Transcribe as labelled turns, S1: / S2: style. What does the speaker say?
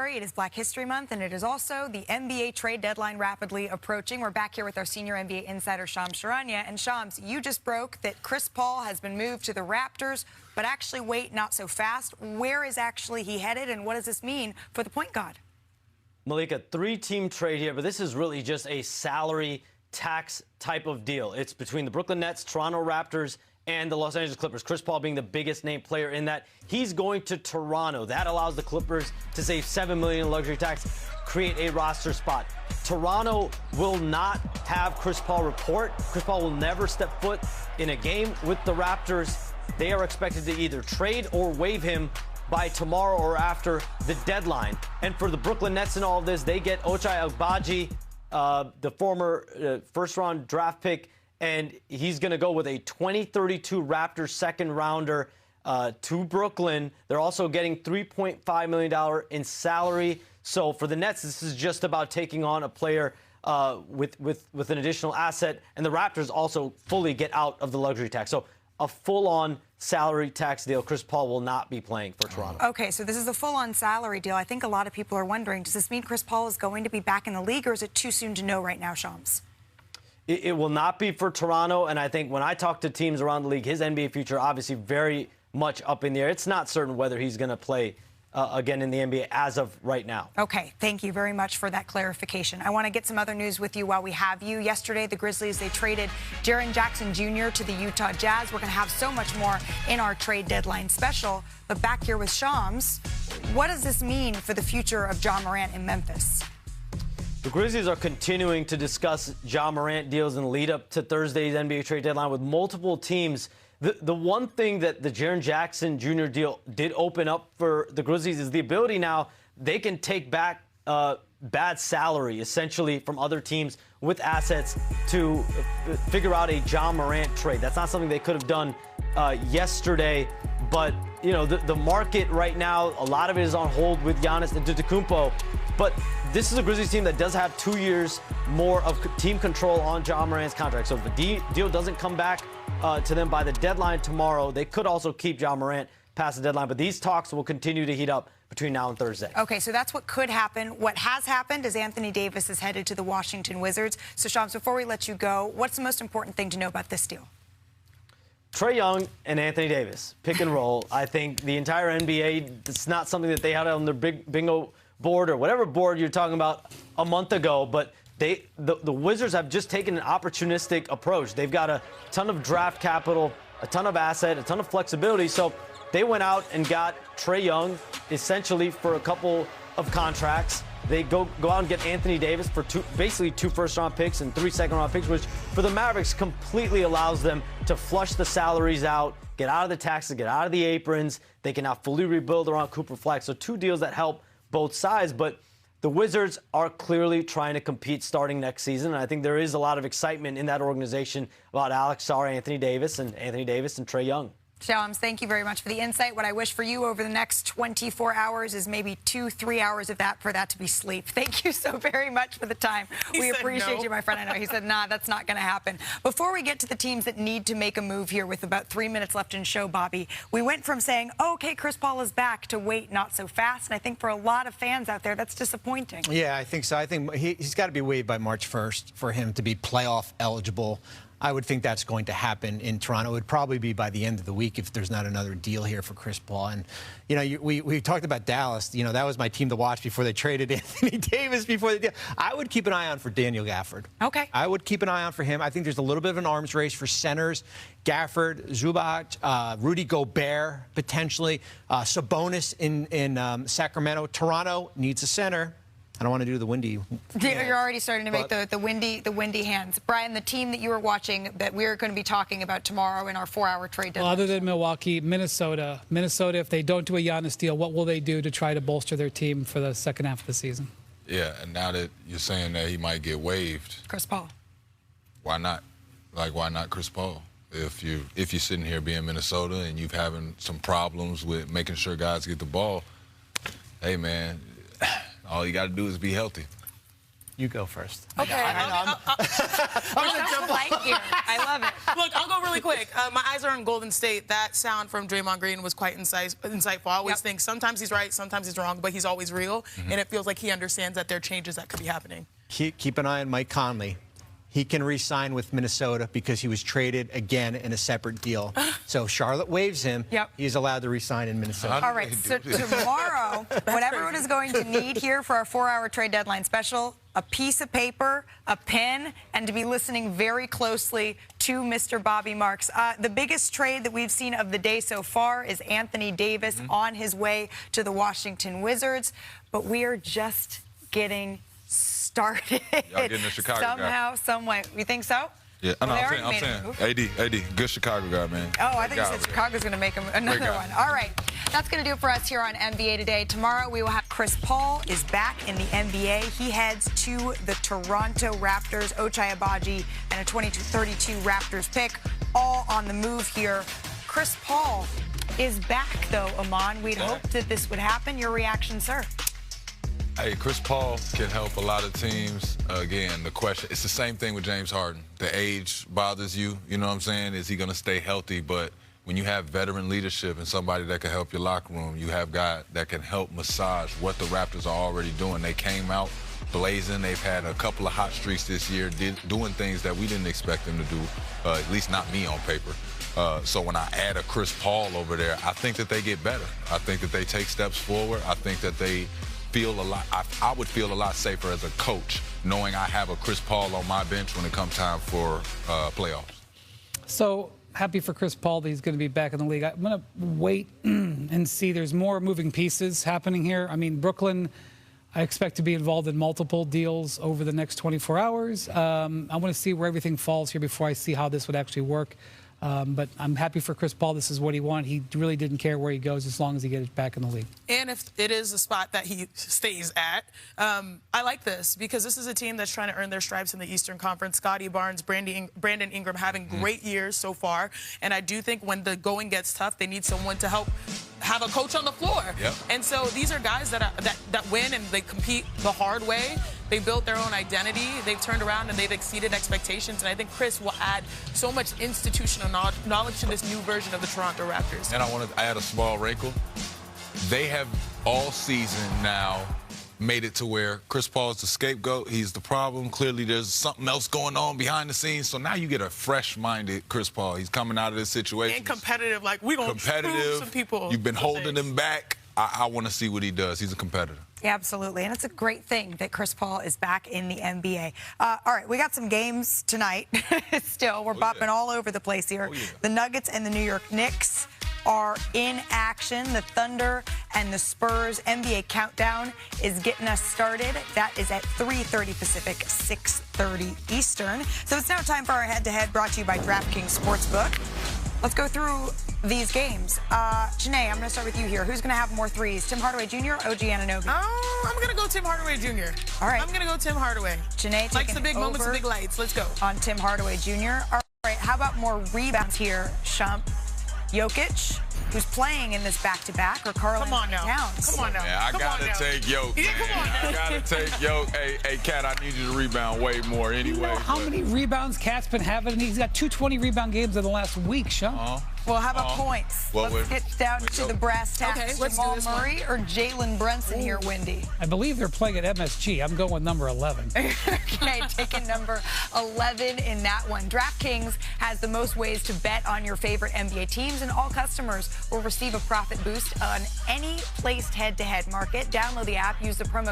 S1: February. It is Black History Month, and it is also the NBA trade deadline rapidly approaching. We're back here with our senior NBA insider, Shams Charania. And Shams, you just broke that Chris Paul has been moved to the Raptors, but actually, wait, not so fast. Where is actually he headed, and what does this mean for the point guard?
S2: Malika, three-team trade here, but this is really just a salary tax type of deal. It's between the Brooklyn Nets, Toronto Raptors, and the Los Angeles Clippers. Chris Paul being the biggest name player in that. He's going to Toronto. That allows the Clippers to save $7 million in luxury tax, create a roster spot. Toronto will not have Chris Paul report. Chris Paul will never step foot in a game with the Raptors. They are expected to either trade or waive him by tomorrow or after the deadline. And for the Brooklyn Nets in all of this, they get Ochai Agbaji, the former first-round draft pick, and he's going to go with a 2032 Raptors second-rounder to Brooklyn. They're also getting $3.5 million in salary. So for the Nets, this is just about taking on a player with an additional asset. And the Raptors also fully get out of the luxury tax. So a full-on salary tax deal. Chris Paul will not be playing for Toronto.
S1: Okay, so this is a full-on salary deal. I think a lot of people are wondering, does this mean Chris Paul is going to be back in the league, or is it too soon to know right now, Shams?
S2: It will not be for Toronto, and I think when I talk to teams around the league, his NBA future obviously very much up in the air. It's not certain whether he's going to play again in the NBA as of right now.
S1: Okay, thank you very much for that clarification. I want to get some other news with you while we have you. Yesterday, the Grizzlies, they traded Jaren Jackson Jr. to the Utah Jazz. We're going to have so much more in our trade deadline special. But back here with Shams, what does this mean for the future of Ja Morant in Memphis?
S2: The Grizzlies are continuing to discuss Ja Morant deals in the lead up to Thursday's NBA trade deadline with multiple teams. The one thing that the Jaren Jackson Jr. deal did open up for the Grizzlies is the ability now they can take back bad salary, essentially, from other teams with assets to figure out a Ja Morant trade. That's not something they could have done yesterday. But, you know, the market right now, a lot of it is on hold with Giannis Antetokounmpo. But this is a Grizzlies team that does have 2 years more of team control on Ja Morant's contract. So if the deal doesn't come back to them by the deadline tomorrow, they could also keep Ja Morant past the deadline. But these talks will continue to heat up between now and Thursday. Okay,
S1: so that's what could happen. What has happened is Anthony Davis is headed to the Washington Wizards. So, Shams, before we let you go, what's the most important thing to know about this deal?
S2: Trae Young and Anthony Davis, pick and roll. I think the entire NBA, it's not something that they had on their big bingo board or whatever board you're talking about a month ago, but the Wizards have just taken an opportunistic approach. They've got a ton of draft capital, a ton of asset, a ton of flexibility. So they went out and got Trae Young essentially for a couple of contracts. They go out and get Anthony Davis for basically 2 first-round picks and 3 second-round picks, which for the Mavericks completely allows them to flush the salaries out, get out of the taxes, get out of the aprons. They can now fully rebuild around Cooper Flex. So 2 deals that help both sides. But the Wizards are clearly trying to compete starting next season. And I think there is a lot of excitement in that organization about Alex Sarr, Anthony Davis, and Trae Young.
S1: Shams, thank you very much for the insight. What I wish for you over the next 24 hours is maybe 2-3 hours of that for that to be sleep. Thank you so very much for the time. We appreciate you, my friend. I know he said, nah, that's not going to happen. Before we get to the teams that need to make a move here with about 3 minutes left in show, Bobby, we went from saying, oh, okay, Chris Paul is back to wait, not so fast. And I think for a lot of fans out there, that's disappointing.
S3: Yeah, I think so. I think he's got to be waived by March 1st for him to be playoff eligible. I would think that's going to happen in Toronto. It would probably be by the end of the week if there's not another deal here for Chris Paul. And, you know, we talked about Dallas. You know, that was my team to watch before they traded Anthony Davis before the deal. I would keep an eye on for Daniel Gafford.
S1: Okay.
S3: I would keep an eye on for him. I think there's a little bit of an arms race for centers. Gafford, Zubac, Rudy Gobert, potentially. Sabonis in Sacramento. Toronto needs a center. I don't want to do the windy.
S1: You're already starting to make the windy hands. Brian, the team that you were watching that we're going to be talking about tomorrow in our 4-hour trade deadline.
S4: Well, other than Milwaukee, Minnesota. Minnesota, if they don't do a Giannis deal, what will they do to try to bolster their team for the second half of the season?
S5: Yeah, and now that you're saying that he might get waived.
S1: Chris Paul.
S5: Why not? Like, why not Chris Paul? If you're sitting here being Minnesota and you're having some problems with making sure guys get the ball, hey, man, all you got to do is be healthy.
S3: You go first.
S6: Okay.
S1: I love it.
S6: Look, I'll go really quick. My eyes are on Golden State. That sound from Draymond Green was quite insightful. I always think sometimes he's right, sometimes he's wrong, but he's always real. And it feels like he understands that there are changes that could be happening.
S3: Keep an eye on Mike Conley. He can re-sign with Minnesota because he was traded again in a separate deal. So Charlotte waives him. He's allowed to re-sign in Minnesota.
S1: All right, so tomorrow, what everyone is going to need here for our 4-hour trade deadline special, a piece of paper, a pen, and to be listening very closely to Mr. Bobby Marks. The biggest trade that we've seen of the day so far is Anthony Davis on his way to the Washington Wizards. But we are just getting started.
S5: Y'all getting the Chicago
S1: somehow, some way. You think so?
S5: Yeah,
S1: Well,
S5: I'm saying, AD, good Chicago guy, man.
S1: Oh, I think you said Chicago's going to make him another one. All right, that's going to do it for us here on NBA Today. Tomorrow we will have Chris Paul is back in the NBA. He heads to the Toronto Raptors, Ochai Agbaji, and a 22-32 Raptors pick, all on the move here. Chris Paul is back, though, Aman. We'd hoped that this would happen. Your reaction, sir?
S5: Hey, Chris Paul can help a lot of teams. Again, the question, it's the same thing with James Harden. The age bothers you, you know what I'm saying? Is he going to stay healthy? But when you have veteran leadership and somebody that can help your locker room, you have guys that can help massage what the Raptors are already doing. They came out blazing. They've had a couple of hot streaks this year, doing things that we didn't expect them to do, at least not me on paper. So when I add a Chris Paul over there, I think that they get better. I think that they take steps forward. I think that they feel a lot. I would feel a lot safer as a coach knowing I have a Chris Paul on my bench when it comes time for playoffs.
S4: So happy for Chris Paul that he's going to be back in the league. I'm going to wait and see. There's more moving pieces happening here. I mean, Brooklyn, I expect to be involved in multiple deals over the next 24 hours. I want to see where everything falls here before I see how this would actually work. But I'm happy for Chris Paul. This is what he wanted. He really didn't care where he goes as long as he gets back in the league.
S6: And if it is a spot that he stays at, I like this because this is a team that's trying to earn their stripes in the Eastern Conference. Scotty Barnes, Brandon Ingram having great years so far. And I do think when the going gets tough, they need someone to help have a coach on the floor. And so these are guys that win and they compete the hard way. They built their own identity. They've turned around and they've exceeded expectations. And I think Chris will add so much institutional knowledge to this new version of the Toronto Raptors.
S5: And I want to add a small wrinkle. They have all season now made it to where Chris Paul is the scapegoat. He's the problem. Clearly, there's something else going on behind the scenes. So now you get a fresh-minded Chris Paul. He's coming out of this situation.
S6: And competitive, like we're going to prove some people.
S5: You've been holding him back. I want to see what he does. He's a competitor.
S1: Yeah, absolutely. And it's a great thing that Chris Paul is back in the NBA. All right, we got some games tonight. Still, we're bopping all over the place here. The Nuggets and the New York Knicks are in action. The Thunder and the Spurs NBA countdown is getting us started. That is at 3:30 Pacific, 6:30 Eastern. So it's now time for our head-to-head brought to you by DraftKings Sportsbook. Let's go through these games. Janae, I'm going to start with you here. Who's going to have more threes, Tim Hardaway Jr. or OG Anunoby?
S6: Oh, I'm going to go Tim Hardaway Jr.
S1: All right.
S6: I'm going to go Tim Hardaway.
S1: Janae
S6: likes
S1: taking
S6: the big moments and big lights. Let's go.
S1: On Tim Hardaway Jr. All right, how about more rebounds here, Shump? Jokic, who's playing in this back-to-back, or Karl Anthony Towns?
S6: Come on now.
S5: Yeah, I got to take Jokic.
S6: Yeah, come on now.
S5: I got to take Jokic. Hey, Cat, I need you to rebound way more anyway.
S4: You know how many rebounds Cat's been having? He's got 220 rebound games in the last week, Shump.
S1: Well, how about points?
S5: Well,
S1: let's get down to the brass tacks.
S6: Okay, let's do
S1: Jamal
S6: this
S1: Murray or Jalen Brunson here, Wendy?
S4: I believe they're playing at MSG. I'm going with number 11.
S1: Okay, taking number 11 in that one. DraftKings has the most ways to bet on your favorite NBA teams, and all customers will receive a profit boost on any placed head-to-head market. Download the app, use the promo